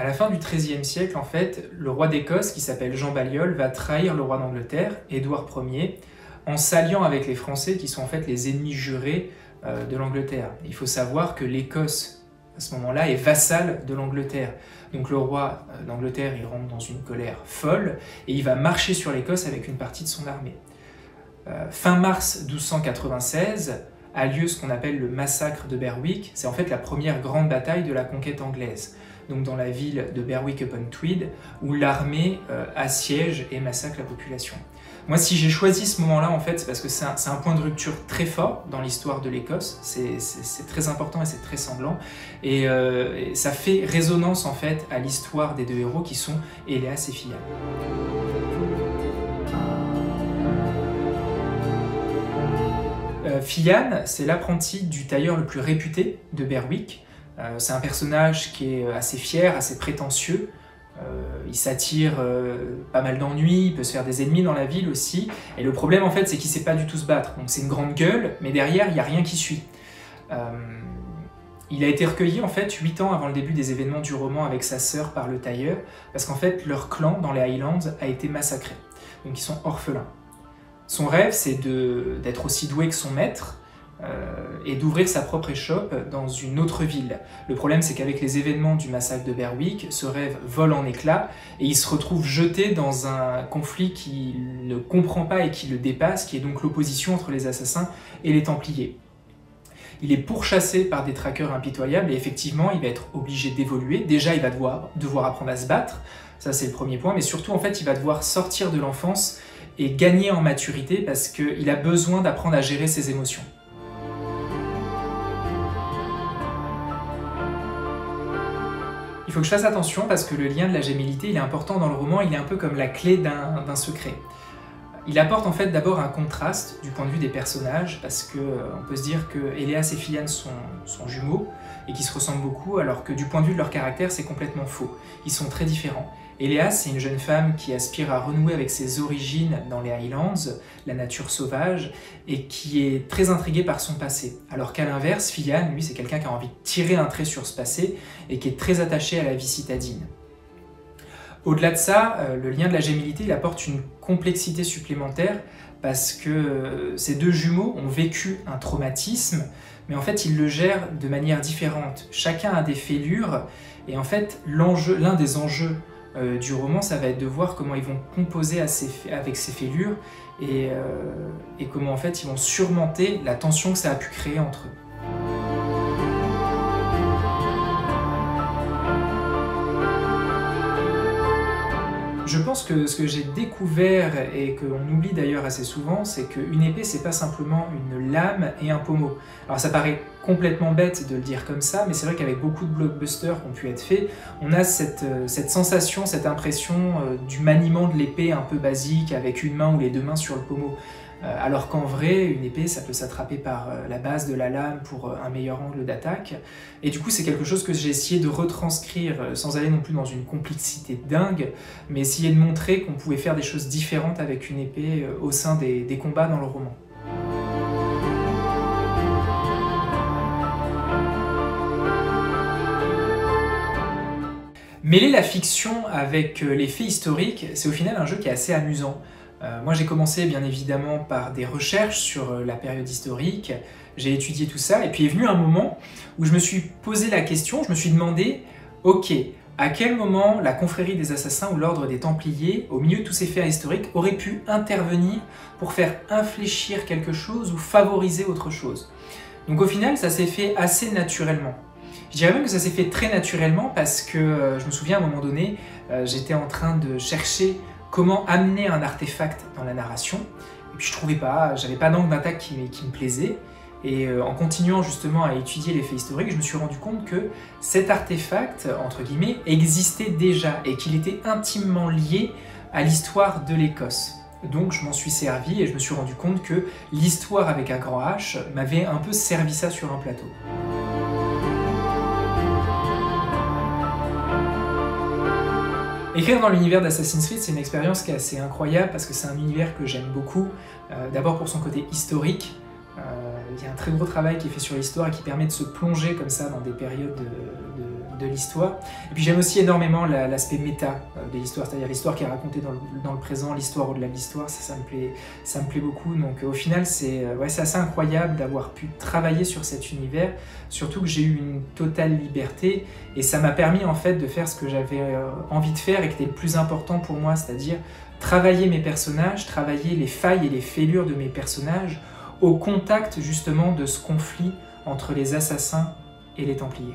À la fin du XIIIe siècle, en fait, le roi d'Écosse, qui s'appelle Jean Balliol, va trahir le roi d'Angleterre, Édouard Ier, en s'alliant avec les Français, qui sont en fait les ennemis jurés de l'Angleterre. Il faut savoir que l'Écosse, à ce moment-là, est vassale de l'Angleterre. Donc le roi d'Angleterre, il rentre dans une colère folle, et il va marcher sur l'Écosse avec une partie de son armée. Fin mars 1296, a lieu ce qu'on appelle le massacre de Berwick. C'est en fait la première grande bataille de la conquête anglaise, donc dans la ville de Berwick-upon-Tweed, où l'armée assiège et massacre la population. Moi, si j'ai choisi ce moment-là, en fait, c'est parce que c'est un point de rupture très fort dans l'histoire de l'Écosse. C'est très important et c'est très sanglant. Et ça fait résonance, en fait, à l'histoire des deux héros qui sont Éléas et Fianne. Fianne, c'est l'apprenti du tailleur le plus réputé de Berwick. C'est un personnage qui est assez fier, assez prétentieux. Il s'attire pas mal d'ennuis, il peut se faire des ennemis dans la ville aussi. Et le problème, en fait, c'est qu'il ne sait pas du tout se battre. Donc c'est une grande gueule, mais derrière, il n'y a rien qui suit. Il a été recueilli, en fait, 8 ans avant le début des événements du roman avec sa sœur par le tailleur, parce qu'en fait, leur clan, dans les Highlands, a été massacré. Donc ils sont orphelins. Son rêve, c'est d'être aussi doué que son maître et d'ouvrir sa propre échoppe dans une autre ville. Le problème, c'est qu'avec les événements du massacre de Berwick, ce rêve vole en éclats et il se retrouve jeté dans un conflit qu'il ne comprend pas et qui le dépasse, qui est donc l'opposition entre les assassins et les Templiers. Il est pourchassé par des traqueurs impitoyables et effectivement, il va être obligé d'évoluer. Déjà, il va devoir apprendre à se battre, ça c'est le premier point, mais surtout, en fait, il va devoir sortir de l'enfance et gagner en maturité parce qu'il a besoin d'apprendre à gérer ses émotions. Il faut que je fasse attention parce que le lien de la gémellité, il est important dans le roman, il est un peu comme la clé d'un secret. Il apporte en fait d'abord un contraste du point de vue des personnages parce qu'on peut se dire que Éléas et Fianne sont jumeaux et qu'ils se ressemblent beaucoup alors que du point de vue de leur caractère, c'est complètement faux. Ils sont très différents. Éléas, c'est une jeune femme qui aspire à renouer avec ses origines dans les Highlands, la nature sauvage, et qui est très intriguée par son passé. Alors qu'à l'inverse, Fianne, lui, c'est quelqu'un qui a envie de tirer un trait sur ce passé et qui est très attaché à la vie citadine. Au-delà de ça, le lien de la gémellité, il apporte une complexité supplémentaire parce que ces deux jumeaux ont vécu un traumatisme, mais en fait, ils le gèrent de manière différente. Chacun a des fêlures, et en fait, l'un des enjeux du roman, ça va être de voir comment ils vont composer avec ces fêlures et comment en fait ils vont surmonter la tension que ça a pu créer entre eux. Je pense que ce que j'ai découvert et qu'on oublie d'ailleurs assez souvent, c'est qu'une épée, c'est pas simplement une lame et un pommeau. Alors ça paraît complètement bête de le dire comme ça, mais c'est vrai qu'avec beaucoup de blockbusters qui ont pu être faits, on a cette sensation, cette impression du maniement de l'épée un peu basique, avec une main ou les deux mains sur le pommeau. Alors qu'en vrai, une épée, ça peut s'attraper par la base de la lame pour un meilleur angle d'attaque. Et du coup, c'est quelque chose que j'ai essayé de retranscrire, sans aller non plus dans une complexité dingue, mais essayer de montrer qu'on pouvait faire des choses différentes avec une épée au sein des combats dans le roman. Mêler la fiction avec les faits historiques, c'est au final un jeu qui est assez amusant. Moi j'ai commencé bien évidemment par des recherches sur la période historique, j'ai étudié tout ça, et puis est venu un moment où je me suis posé la question, je me suis demandé, ok, à quel moment la confrérie des assassins ou l'ordre des Templiers, au milieu de tous ces faits historiques, aurait pu intervenir pour faire infléchir quelque chose ou favoriser autre chose? Donc au final, ça s'est fait assez naturellement. Je dirais même que ça s'est fait très naturellement parce que je me souviens à un moment donné, j'étais en train de chercher comment amener un artefact dans la narration, et puis je trouvais pas, j'avais pas d'angle d'attaque qui me plaisait, et en continuant justement à étudier les faits historiques, je me suis rendu compte que cet artefact, entre guillemets, existait déjà, et qu'il était intimement lié à l'histoire de l'Écosse. Donc je m'en suis servi, et je me suis rendu compte que l'histoire avec un grand H m'avait un peu servi ça sur un plateau. Écrire dans l'univers d'Assassin's Creed, c'est une expérience qui est assez incroyable parce que c'est un univers que j'aime beaucoup. D'abord pour son côté historique, il y a un très gros travail qui est fait sur l'histoire et qui permet de se plonger comme ça dans des périodes de l'histoire. Et puis j'aime aussi énormément l'aspect méta de l'histoire, c'est-à-dire l'histoire qui est racontée dans le présent, l'histoire au-delà de l'histoire, ça me plaît beaucoup. Donc au final, c'est assez incroyable d'avoir pu travailler sur cet univers, surtout que j'ai eu une totale liberté, et ça m'a permis en fait de faire ce que j'avais envie de faire et qui était le plus important pour moi, c'est-à-dire travailler mes personnages, travailler les failles et les fêlures de mes personnages au contact justement de ce conflit entre les assassins et les Templiers.